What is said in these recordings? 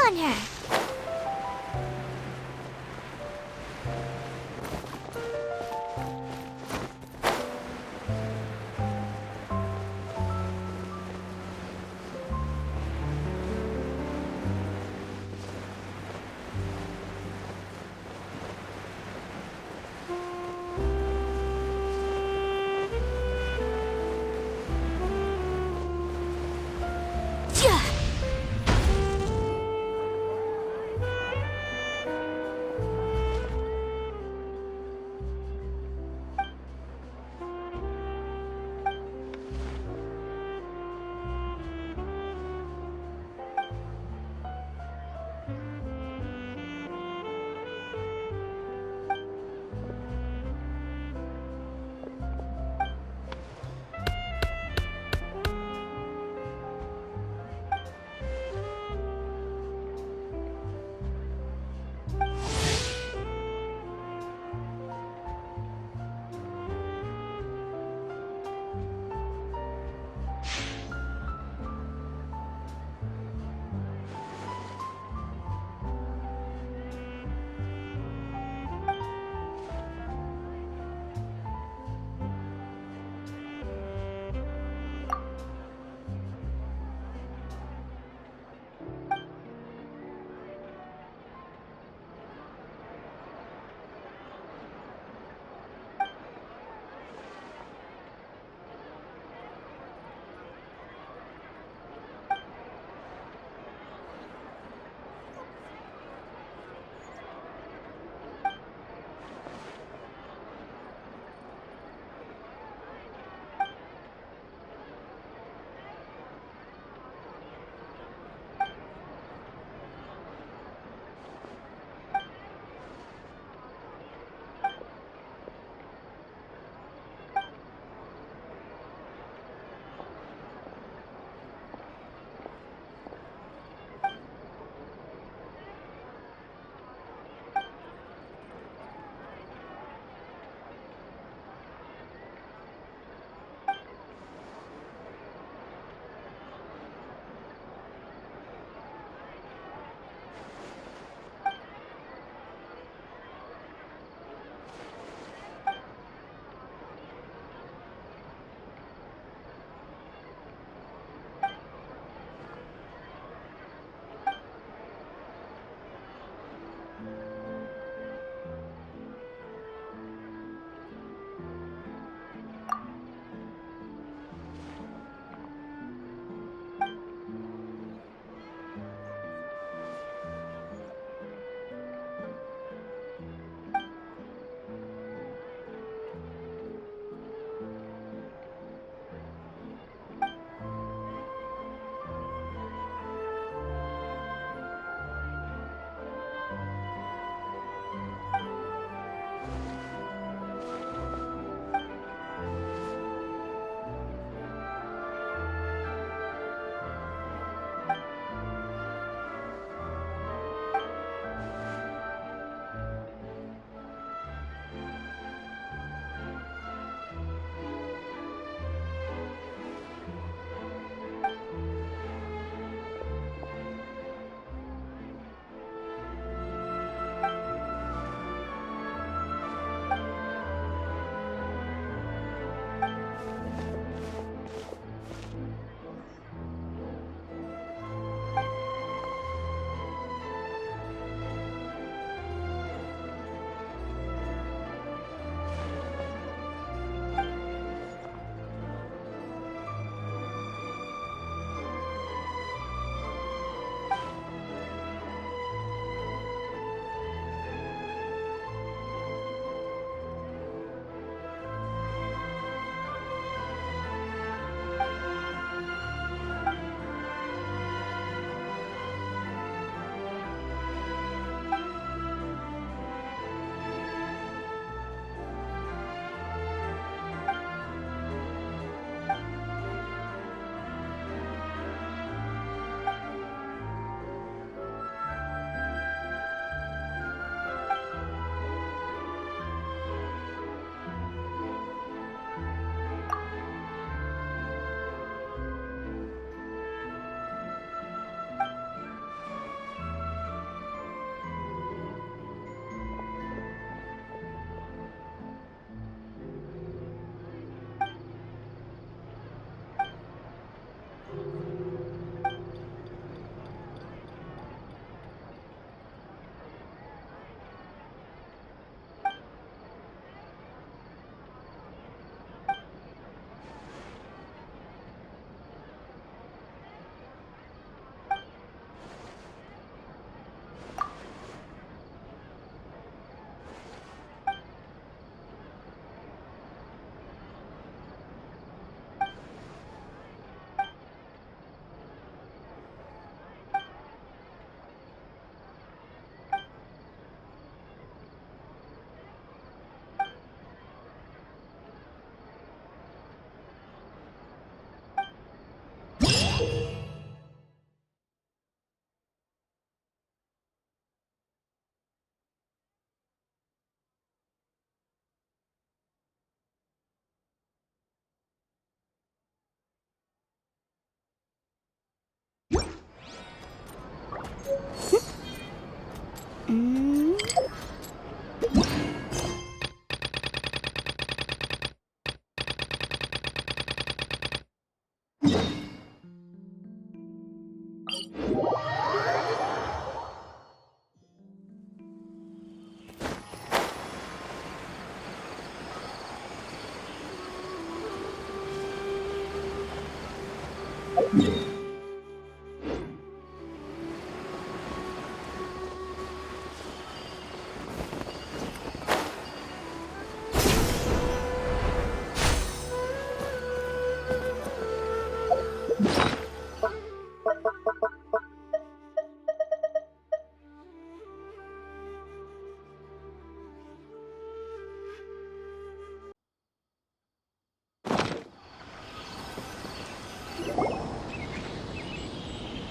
on her.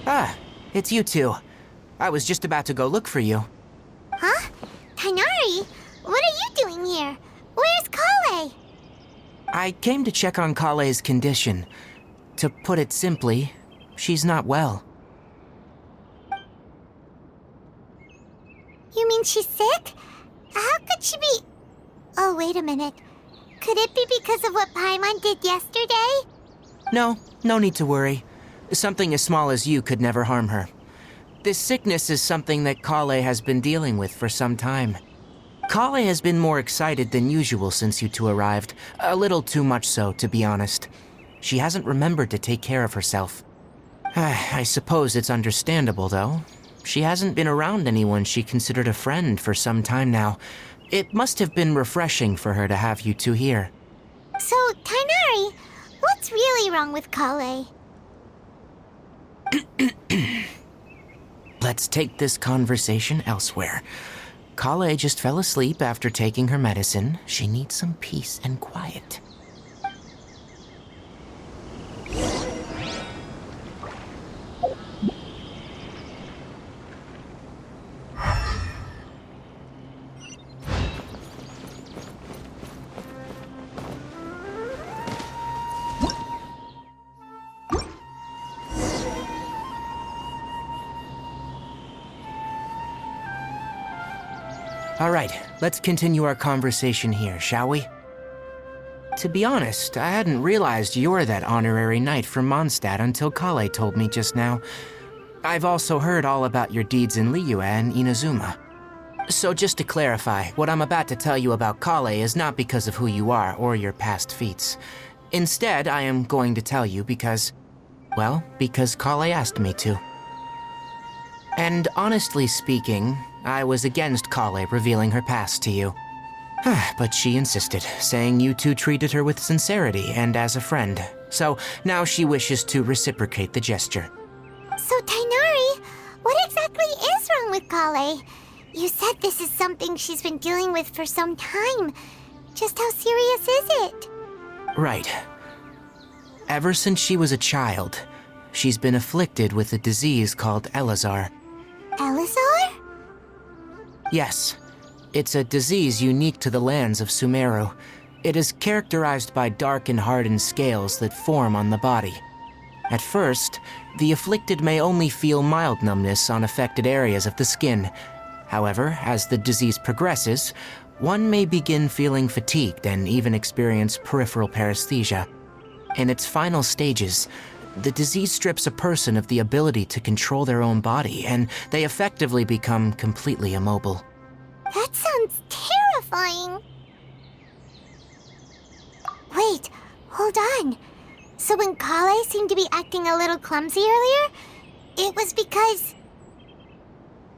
Ah, it's you two. I was just about to go look for you. Huh? Tighnari? What are you doing here? Where's Kale? I came to check on Kale's condition. To put it simply, she's not well. You mean she's sick? How could she be... Oh, wait a minute. Could it be because of what Paimon did yesterday? No need to worry. Something as small as you could never harm her. This sickness is something that Kale has been dealing with for some time. Kale has been more excited than usual since you two arrived. A little too much so, to be honest. She hasn't remembered to take care of herself. I suppose it's understandable, though. She hasn't been around anyone she considered a friend for some time now. It must have been refreshing for her to have you two here. So, Tighnari, what's really wrong with Kale? Let's take this conversation elsewhere. Kale just fell asleep after taking her medicine. She needs some peace and quiet. All right, let's continue our conversation here, shall we? To be honest, I hadn't realized you're that honorary knight from Mondstadt until Kale told me just now. I've also heard all about your deeds in Liyue and Inazuma. So just to clarify, what I'm about to tell you about Kale is not because of who you are or your past feats. Instead, I am going to tell you because Kale asked me to. And honestly speaking, I was against Kale revealing her past to you. But she insisted, saying you two treated her with sincerity and as a friend. So now she wishes to reciprocate the gesture. So, Tighnari, what exactly is wrong with Kale? You said this is something she's been dealing with for some time. Just how serious is it? Right. Ever since she was a child, she's been afflicted with a disease called Elazar. Elazar? Yes. It's a disease unique to the lands of Sumeru. It is characterized by dark and hardened scales that form on the body. At first, the afflicted may only feel mild numbness on affected areas of the skin. However, as the disease progresses, one may begin feeling fatigued and even experience peripheral paresthesia. In its final stages, the disease strips a person of the ability to control their own body, and they effectively become completely immobile. That sounds terrifying. Wait, hold on. So when Kale seemed to be acting a little clumsy earlier, it was because...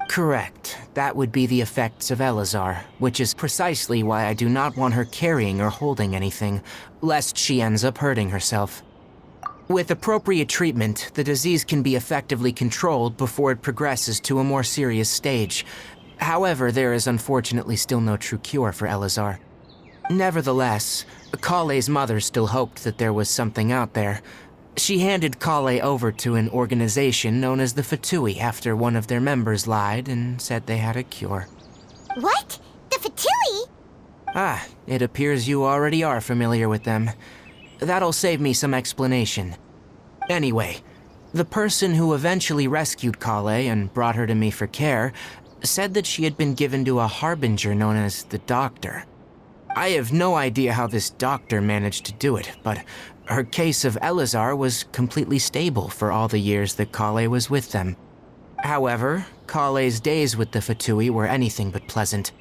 Correct. That would be the effects of Elazar, which is precisely why I do not want her carrying or holding anything, lest she ends up hurting herself. With appropriate treatment, the disease can be effectively controlled before it progresses to a more serious stage. However, there is unfortunately still no true cure for Elazar. Nevertheless, Kale's mother still hoped that there was something out there. She handed Kale over to an organization known as the Fatui after one of their members lied and said they had a cure. What? The Fatui? Ah, it appears you already are familiar with them. That'll save me some explanation. Anyway, The person who eventually rescued Kale and brought her to me for care said that she had been given to a harbinger known as the Doctor. I have no idea how this doctor managed to do it, but her case of Elazar was completely stable for all the years that Kale was with them. However, Kale's days with the Fatui were anything but pleasant.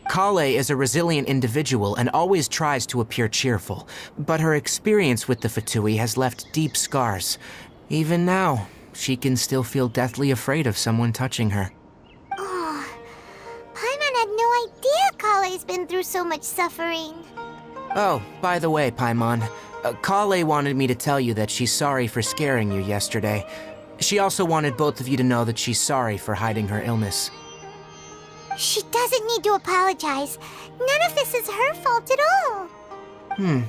Kale is a resilient individual and always tries to appear cheerful, but her experience with the Fatui has left deep scars. Even now, she can still feel deathly afraid of someone touching her. Oh, Paimon had no idea Kale's been through so much suffering. Oh, by the way, Paimon, Kale wanted me to tell you that she's sorry for scaring you yesterday. She also wanted both of you to know that she's sorry for hiding her illness. She doesn't need to apologize. None of this is her fault at all.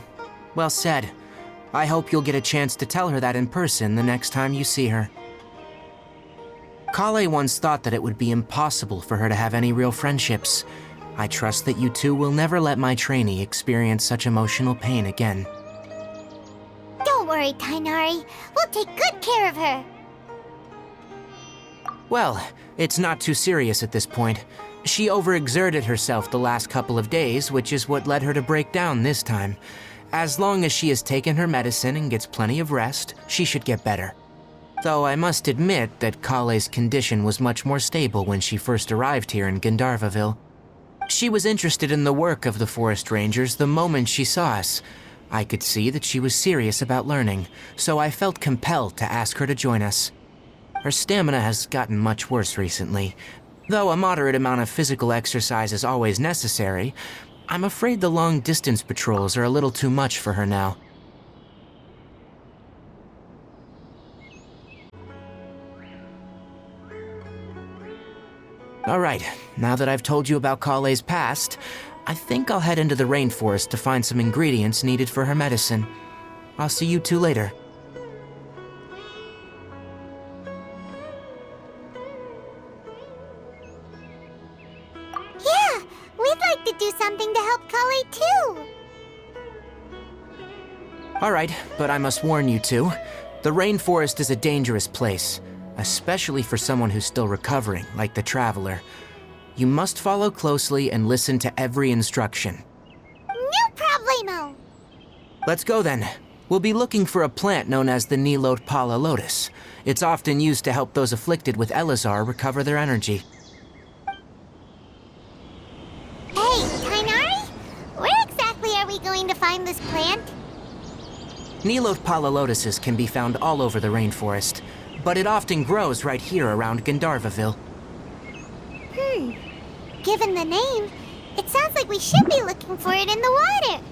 Well said. I hope you'll get a chance to tell her that in person the next time you see her. Kale once thought that it would be impossible for her to have any real friendships. I trust that you two will never let my trainee experience such emotional pain again. Don't worry, Tainari. We'll take good care of her. Well, it's not too serious at this point. She overexerted herself the last couple of days, which is what led her to break down this time. As long as she has taken her medicine and gets plenty of rest, she should get better. Though I must admit that Kale's condition was much more stable when she first arrived here in Gandharvaville. She was interested in the work of the forest rangers the moment she saw us. I could see that she was serious about learning, so I felt compelled to ask her to join us. Her stamina has gotten much worse recently. Though a moderate amount of physical exercise is always necessary, I'm afraid the long-distance patrols are a little too much for her now. Alright, now that I've told you about Kale's past, I think I'll head into the rainforest to find some ingredients needed for her medicine. I'll see you two later. Yeah, we'd like to do something to help Kale too. Alright, but I must warn you two, the rainforest is a dangerous place, especially for someone who's still recovering, like the Traveler. You must follow closely and listen to every instruction. No problemo. Let's go then. We'll be looking for a plant known as the Nilotpala lotus. It's often used to help those afflicted with Elazar recover their energy. Hey, Tainari? Where exactly are we going to find this plant? Nilotpala lotuses can be found all over the rainforest, but it often grows right here around Gandharvaville. Given the name, it sounds like we should be looking for it in the water.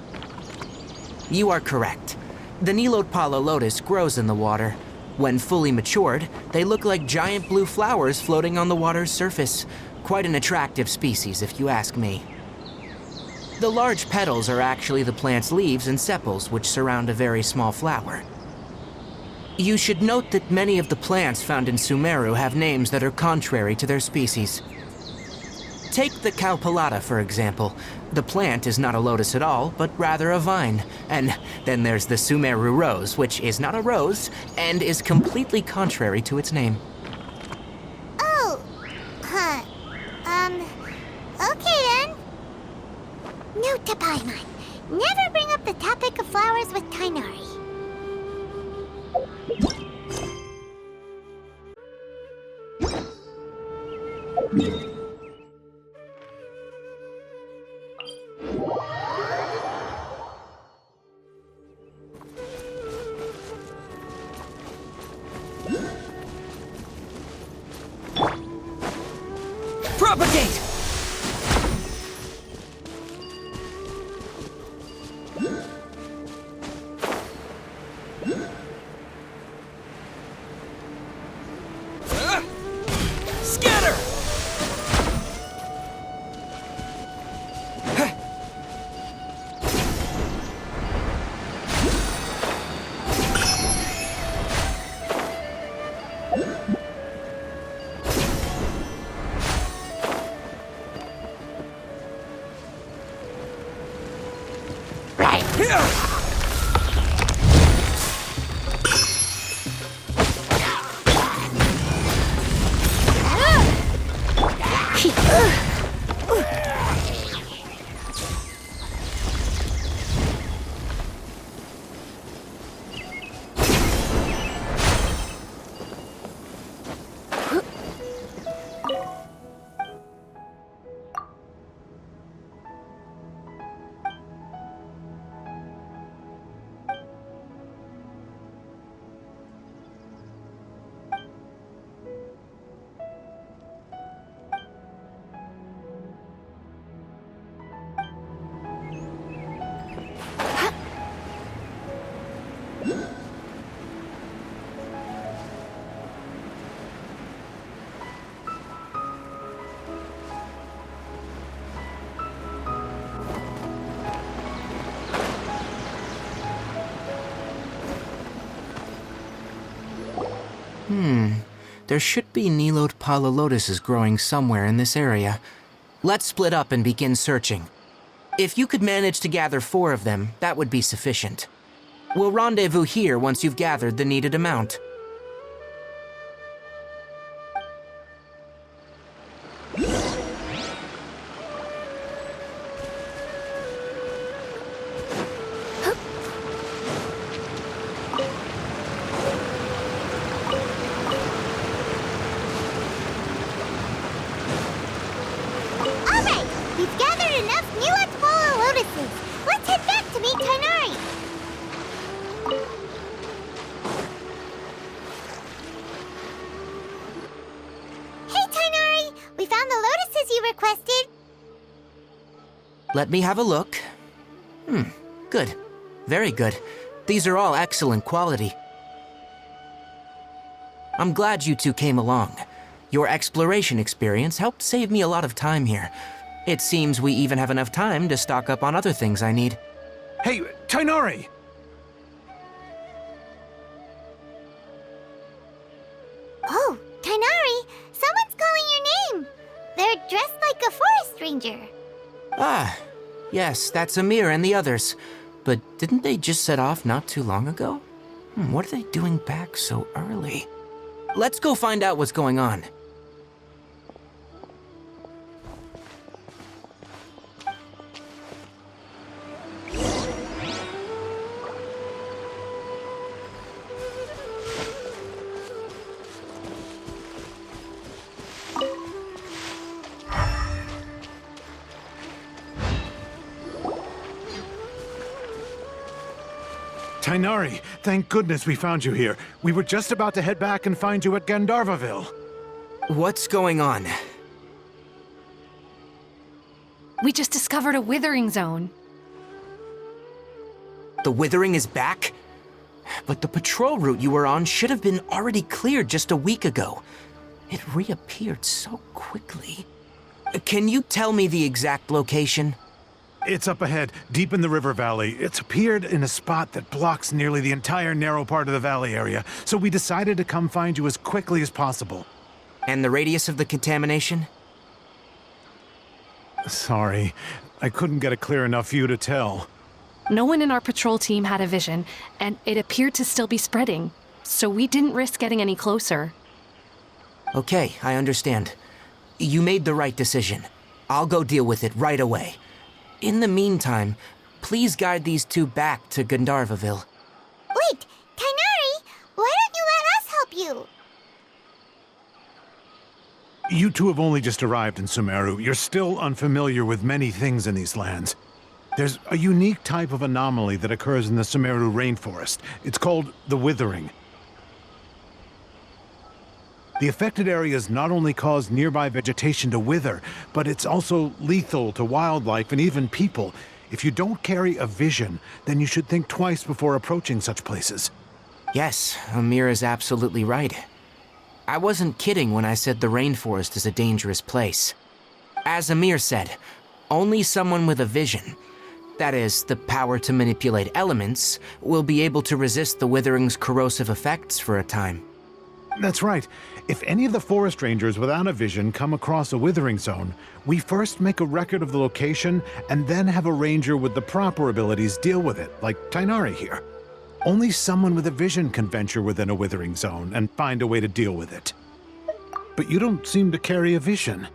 You are correct. The Nilotpala lotus grows in the water. When fully matured, they look like giant blue flowers floating on the water's surface. Quite an attractive species, if you ask me. The large petals are actually the plant's leaves and sepals, which surround a very small flower. You should note that many of the plants found in Sumeru have names that are contrary to their species. Take the Cowpelata, for example. The plant is not a lotus at all, but rather a vine. And then there's the Sumeru rose, which is not a rose, and is completely contrary to its name. Oh, okay then. Note to Paimon, never bring up the topic of flowers with Tainari. Propagate! Scatter! There should be Nilot Palalotuses growing somewhere in this area. Let's split up and begin searching. If you could manage to gather 4 of them, that would be sufficient. We'll rendezvous here once you've gathered the needed amount. Let me have a look. Good. Very good. These are all excellent quality. I'm glad you two came along. Your exploration experience helped save me a lot of time here. It seems we even have enough time to stock up on other things I need. Hey, Tainari! Oh, Tainari! Someone's calling your name! They're dressed like a forest ranger. Ah, yes, that's Amir and the others. But didn't they just set off not too long ago? What are they doing back so early? Let's go find out what's going on. Tainari, thank goodness we found you here. We were just about to head back and find you at Gandharvaville. What's going on? We just discovered a withering zone. The withering is back? But the patrol route you were on should have been already cleared just a week ago. It reappeared so quickly. Can you tell me the exact location? It's up ahead, deep in the river valley. It's appeared in a spot that blocks nearly the entire narrow part of the valley area, so we decided to come find you as quickly as possible. And the radius of the contamination? Sorry, I couldn't get a clear enough view to tell. No one in our patrol team had a vision, and it appeared to still be spreading, so we didn't risk getting any closer. Okay, I understand. You made the right decision. I'll go deal with it right away. In the meantime, please guide these two back to Gandharvaville. Wait, Tainari! Why don't you let us help you? You two have only just arrived in Sumeru. You're still unfamiliar with many things in these lands. There's a unique type of anomaly that occurs in the Sumeru rainforest. It's called the withering. The affected areas not only cause nearby vegetation to wither, but it's also lethal to wildlife and even people. If you don't carry a vision, then you should think twice before approaching such places. Yes, Amir is absolutely right. I wasn't kidding when I said the rainforest is a dangerous place. As Amir said, only someone with a vision, that is, the power to manipulate elements, will be able to resist the withering's corrosive effects for a time. That's right. If any of the forest rangers without a vision come across a withering zone, we first make a record of the location and then have a ranger with the proper abilities deal with it, like Tainari here. Only someone with a vision can venture within a withering zone and find a way to deal with it. But you don't seem to carry a vision.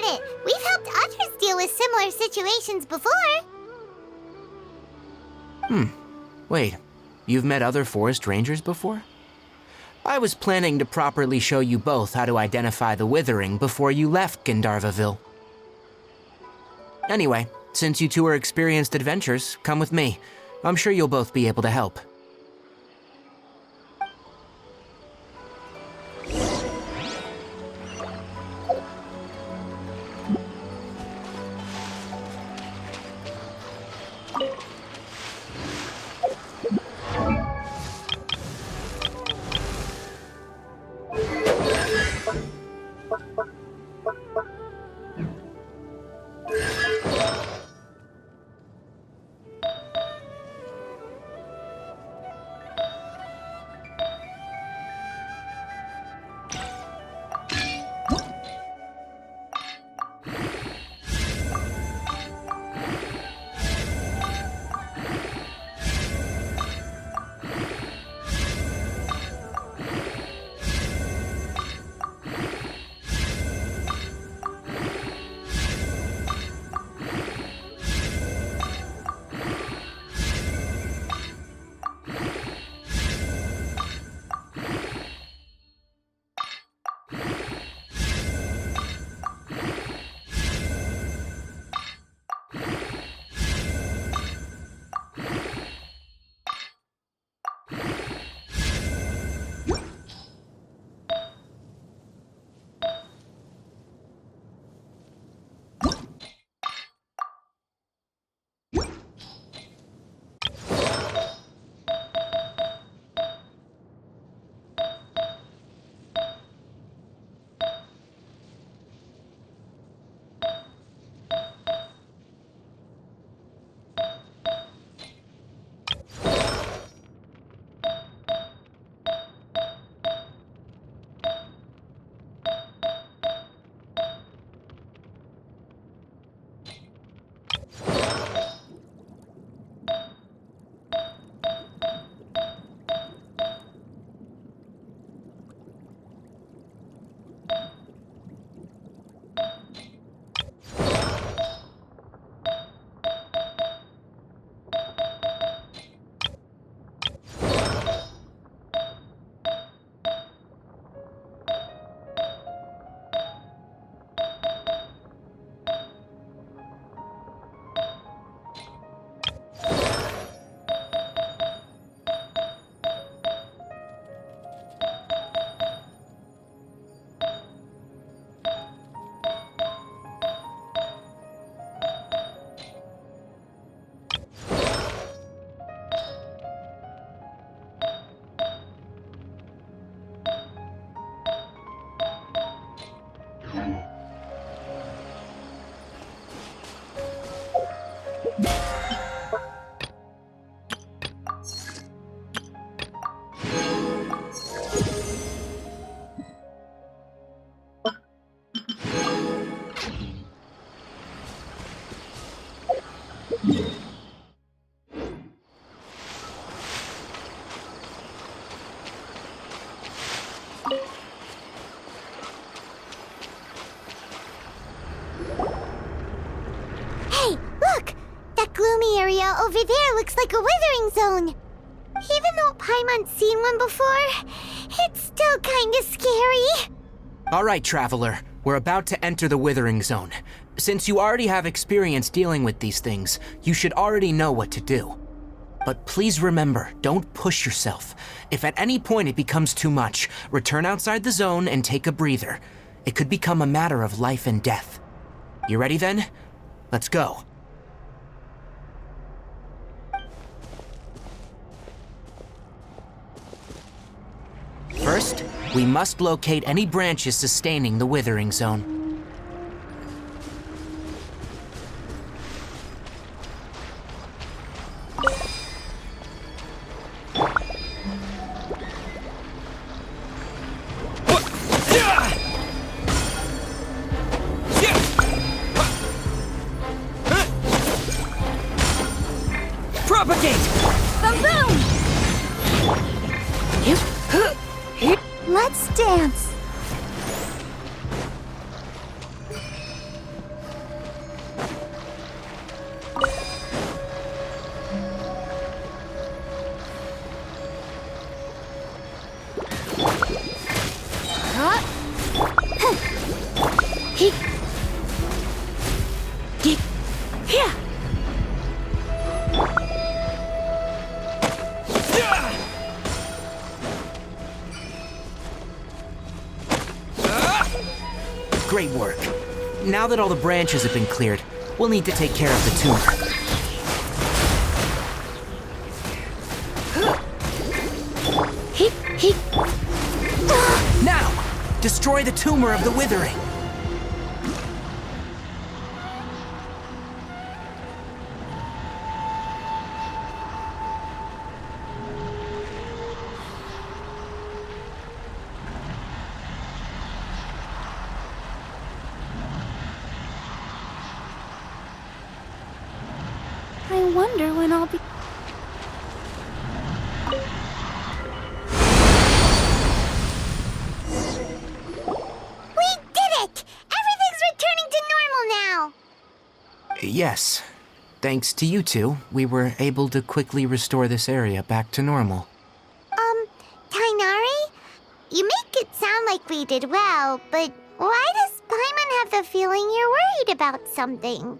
get it. We've helped others deal with similar situations before. Wait, you've met other forest rangers before? I was planning to properly show you both how to identify the withering before you left Gandharvaville. Anyway, since you two are experienced adventurers, come with me. I'm sure you'll both be able to help. Gloomy area over there looks like a withering zone. Even though Paimon's seen one before, it's still kinda scary. All right, Traveler. We're about to enter the withering zone. Since you already have experience dealing with these things, you should already know what to do. But please remember, don't push yourself. If at any point it becomes too much, return outside the zone and take a breather. It could become a matter of life and death. You ready then? Let's go. First, we must locate any branches sustaining the withering zone. Propagate! Boom! Let's dance. Great work. Now that all the branches have been cleared, we'll need to take care of the tumor. Now, destroy the tumor of the withering. I wonder when I'll be... We did it! Everything's returning to normal now! Yes. Thanks to you two, we were able to quickly restore this area back to normal. Tainari? You make it sound like we did well, but why does Paimon have the feeling you're worried about something?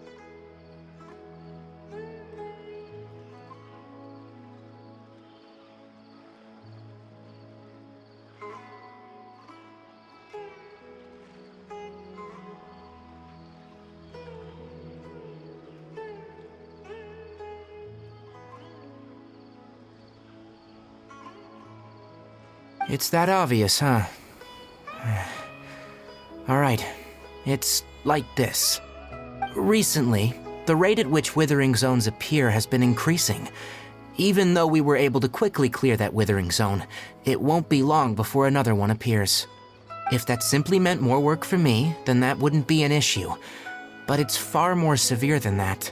It's that obvious, huh? Alright, it's like this. Recently, the rate at which withering zones appear has been increasing. Even though we were able to quickly clear that withering zone, it won't be long before another one appears. If that simply meant more work for me, then that wouldn't be an issue. But it's far more severe than that.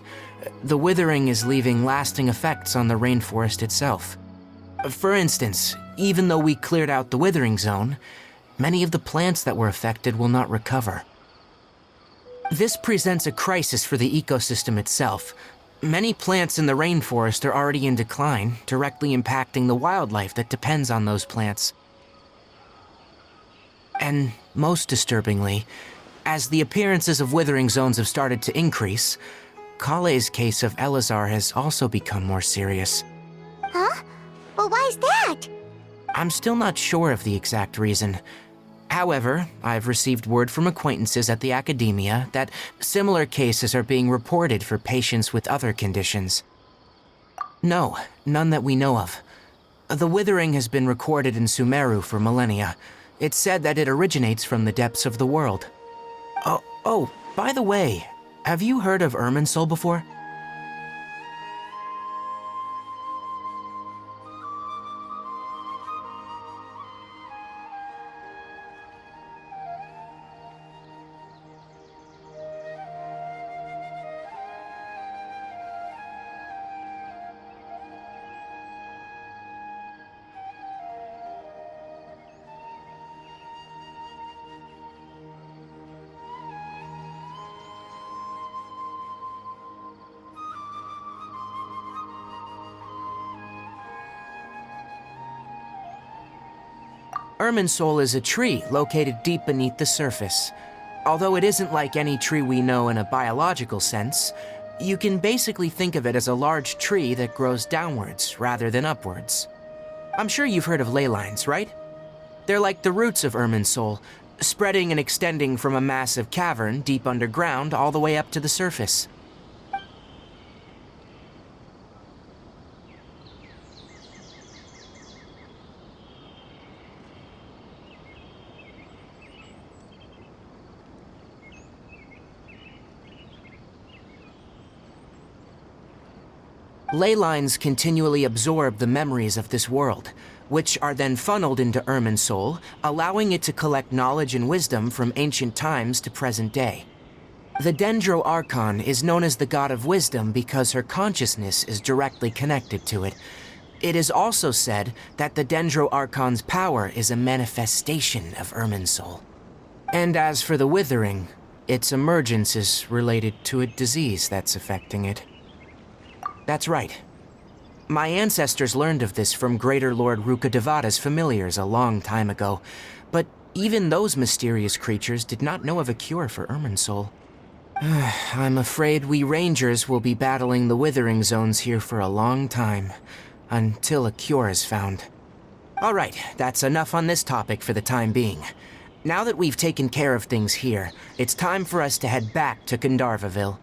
The withering is leaving lasting effects on the rainforest itself. For instance, even though we cleared out the withering zone, many of the plants that were affected will not recover. This presents a crisis for the ecosystem itself. Many plants in the rainforest are already in decline, directly impacting the wildlife that depends on those plants. And most disturbingly, as the appearances of withering zones have started to increase, Kale's case of Elazar has also become more serious. Huh? But why's that? I'm still not sure of the exact reason. However, I've received word from acquaintances at the academia that similar cases are being reported for patients with other conditions. No, none that we know of. The withering has been recorded in Sumeru for millennia. It's said that it originates from the depths of the world. Oh, by the way, have you heard of Irminsul before? Irminsul is a tree located deep beneath the surface. Although it isn't like any tree we know in a biological sense, you can basically think of it as a large tree that grows downwards rather than upwards. I'm sure you've heard of ley lines, right? They're like the roots of Irminsul, spreading and extending from a massive cavern deep underground all the way up to the surface. Ley lines continually absorb the memories of this world, which are then funneled into Irminsul, allowing it to collect knowledge and wisdom from ancient times to present day. The Dendro Archon is known as the God of Wisdom because her consciousness is directly connected to it. It is also said that the Dendro Archon's power is a manifestation of Irminsul. And as for the Withering, its emergence is related to a disease that's affecting it. That's right. My ancestors learned of this from Greater Lord Rukkhadevata's familiars a long time ago, but even those mysterious creatures did not know of a cure for Irminsul. I'm afraid we Rangers will be battling the Withering Zones here for a long time, until a cure is found. Alright, that's enough on this topic for the time being. Now that we've taken care of things here, it's time for us to head back to Gandharvaville.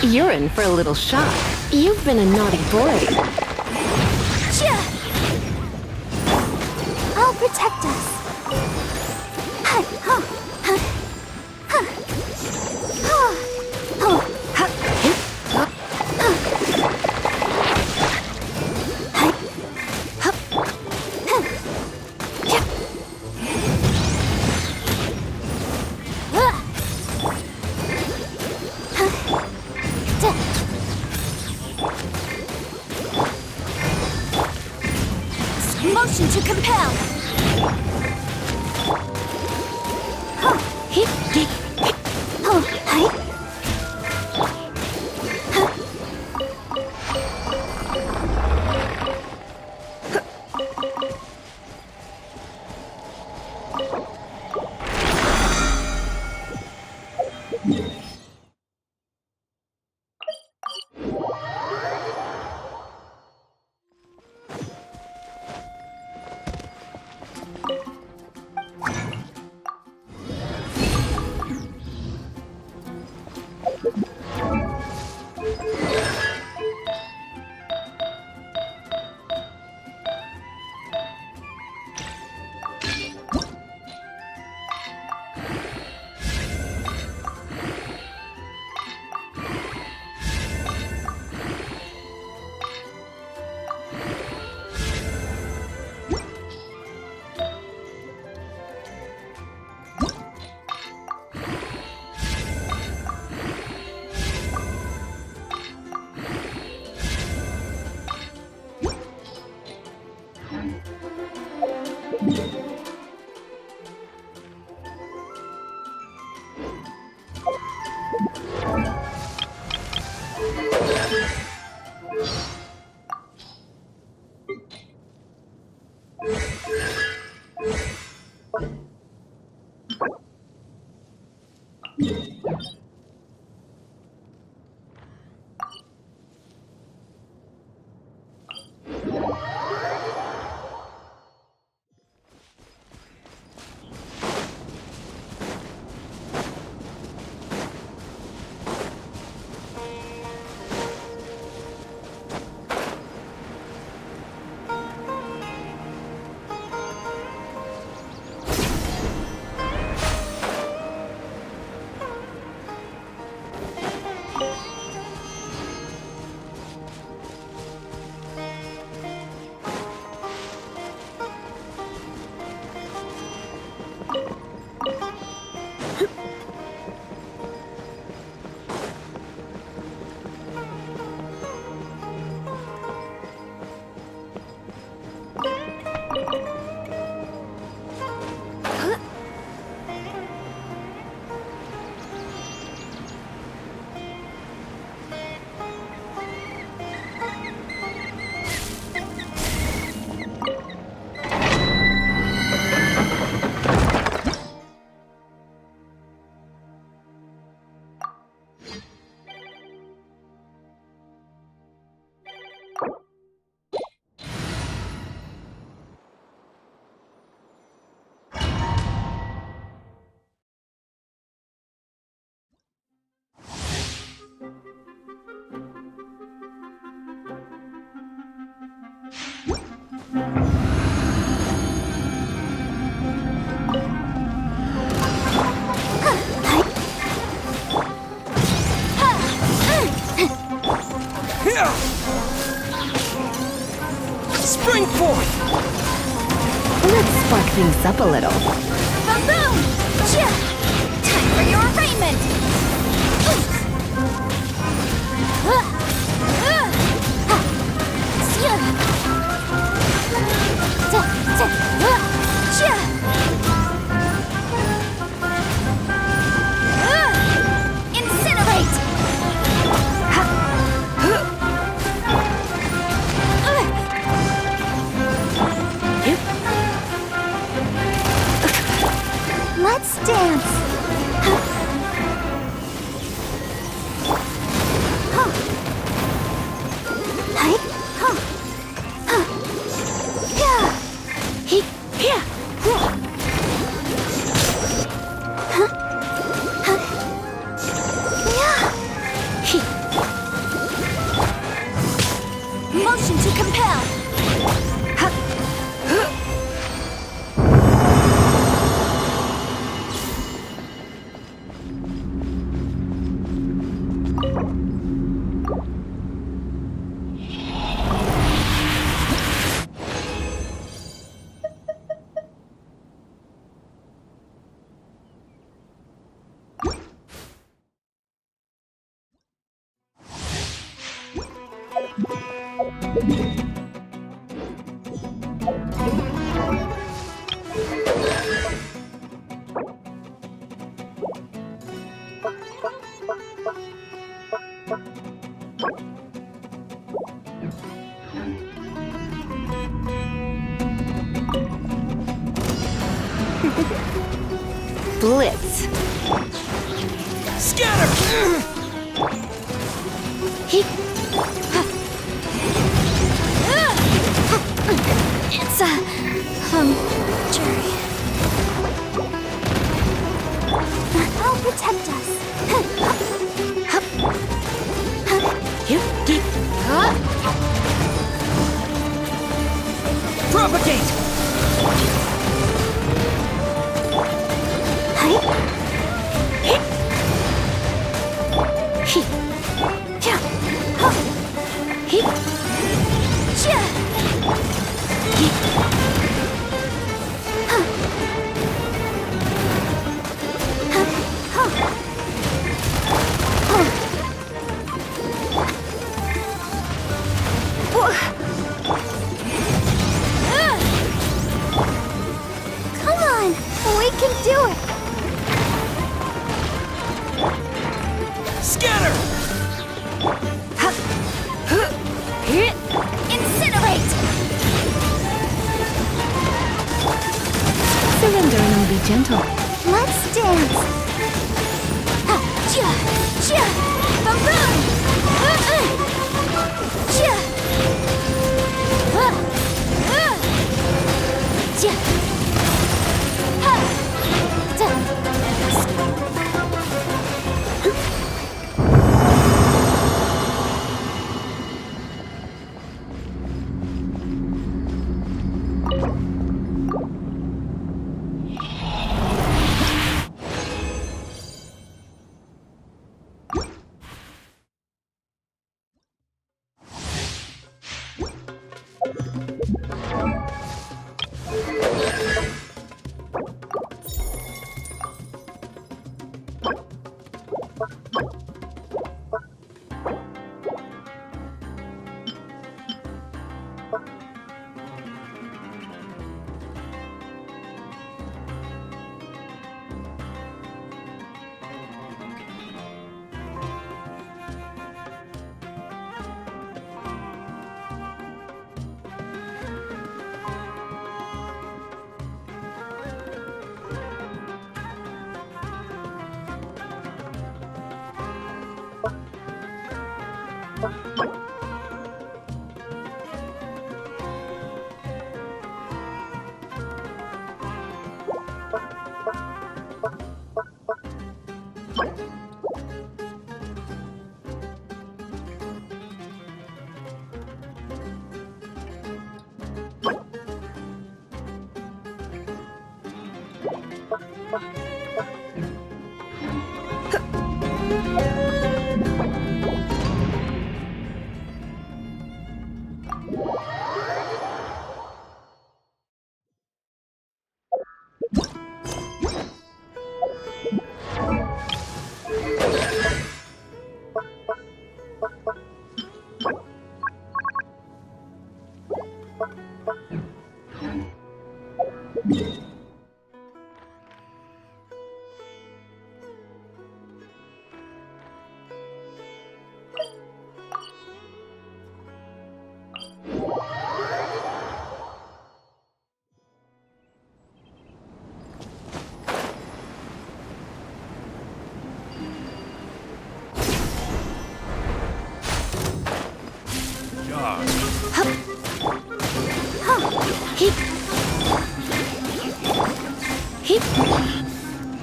You're in for a little shock. You've been a naughty boy. Oh, protect us. Motion to compel. Spring forth! Let's spark things up a little. Boom! Time for your arraignment! Incinerate! Let's dance! Motion to compel! Blitz. Scatter! It's a jury. I'll protect us. Propagate! Come on, we can do it. Scatter! Incinerate! Surrender and I'll be gentle. Let's dance.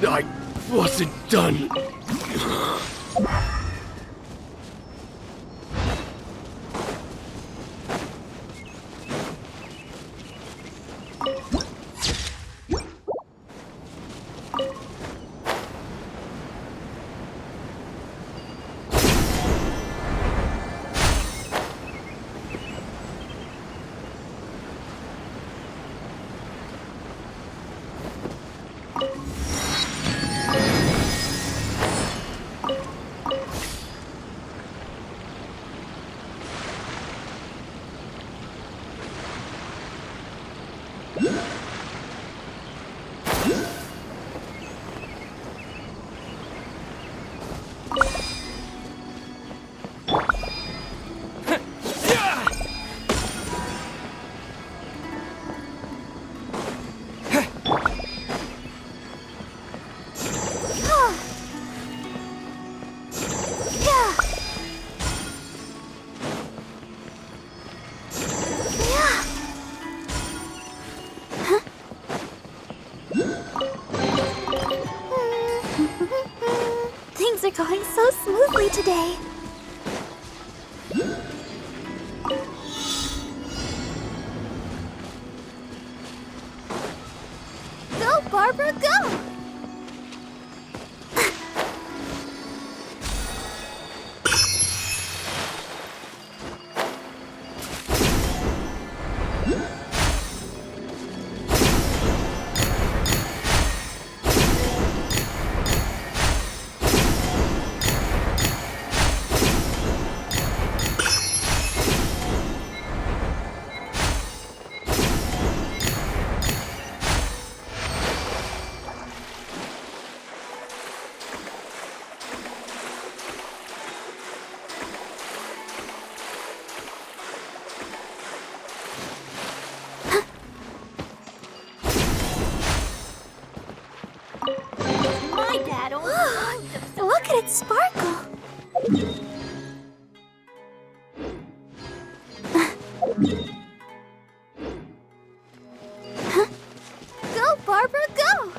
I wasn't done. Things are going so smoothly today. Go, Barbara, go! Look at it sparkle! Go, Barbara, go!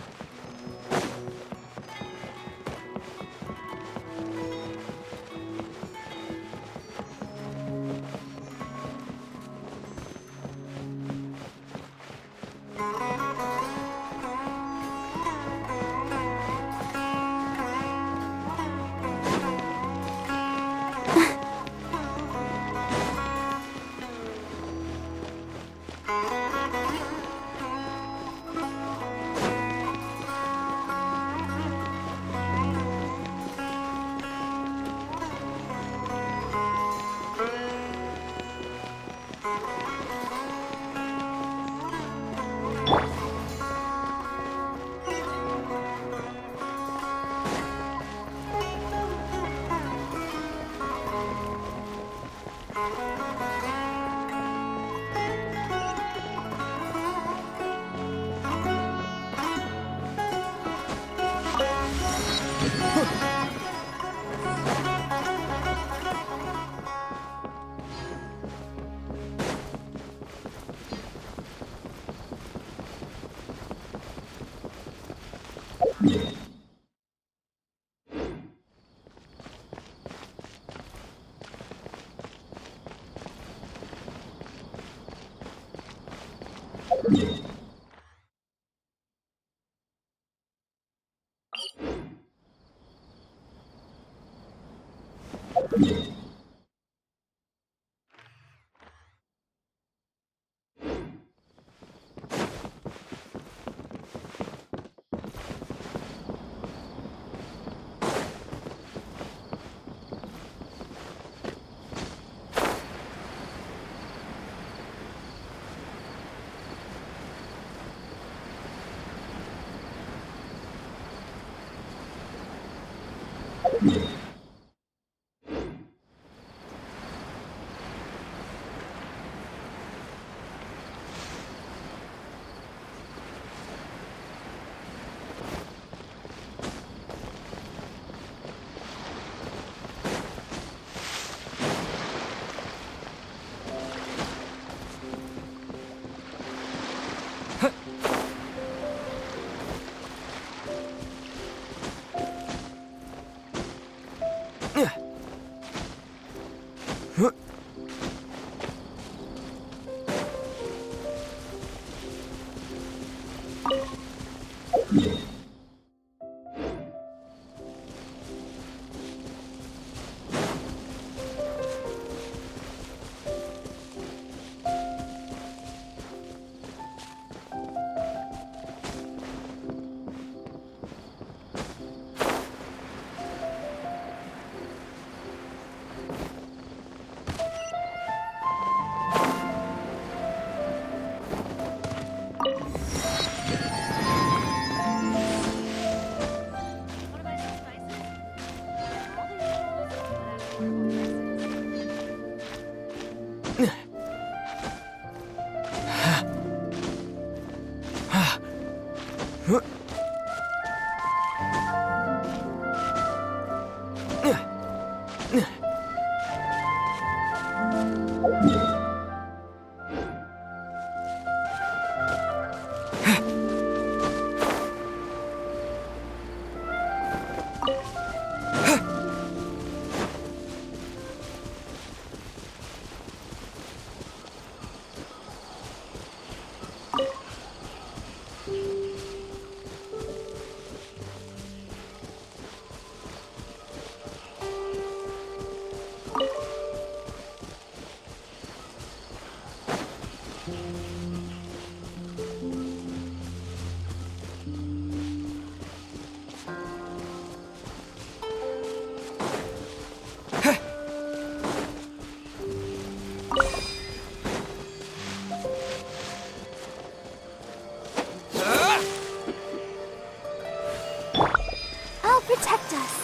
I'll protect us.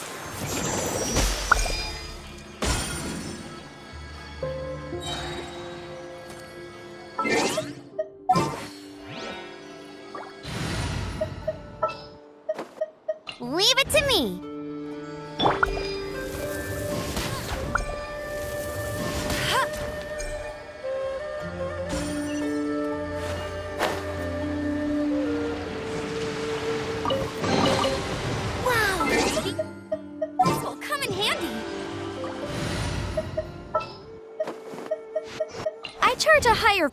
Leave it to me. Wow! This will come in handy. I charge a higher.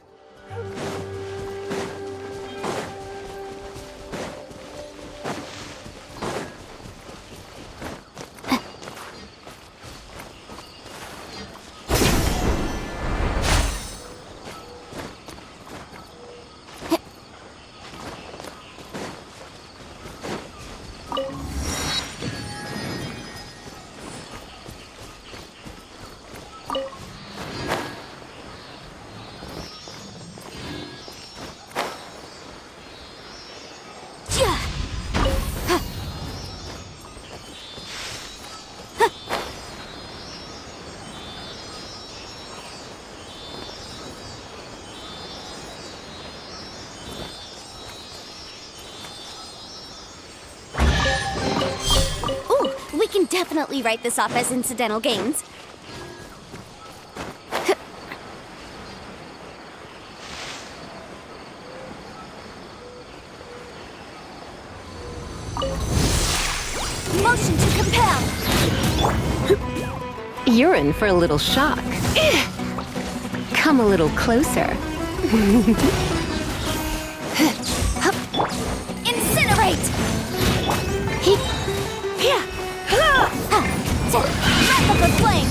We can definitely write this off as incidental gains. Motion to compel. You're in for a little shock. Come a little closer. Incinerate. Wrap up a flame.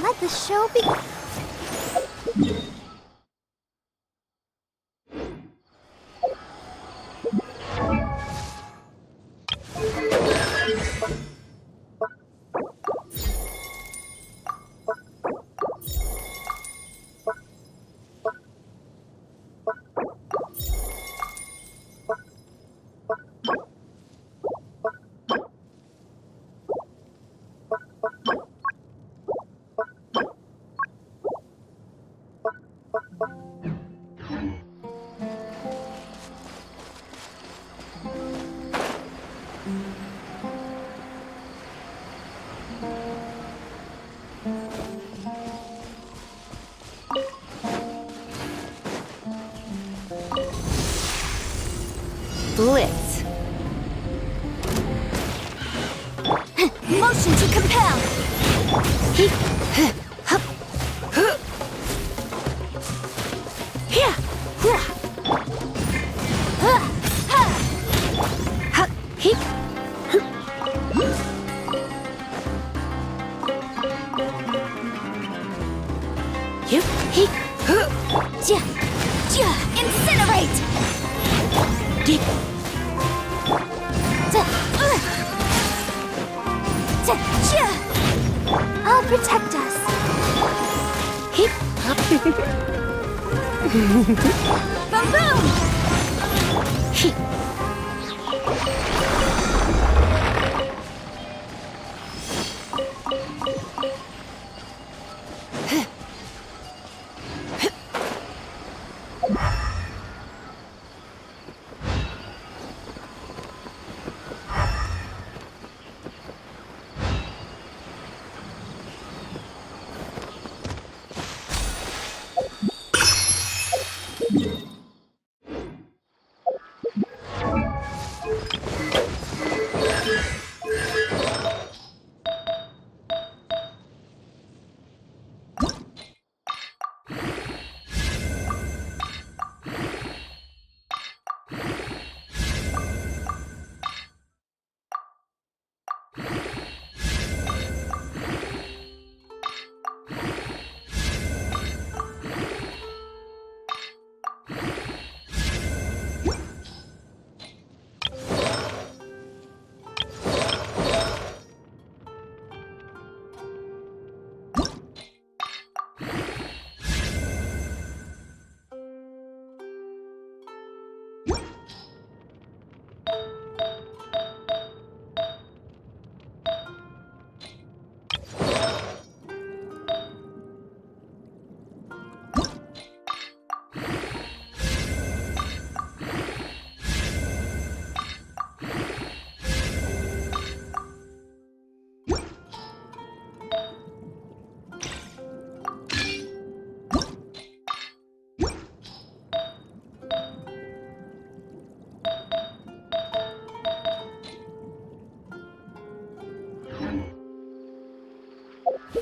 Let the show be. Blitz. Motion to compel. Incinerate! protect us. Hip hop. Boom boom!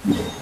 you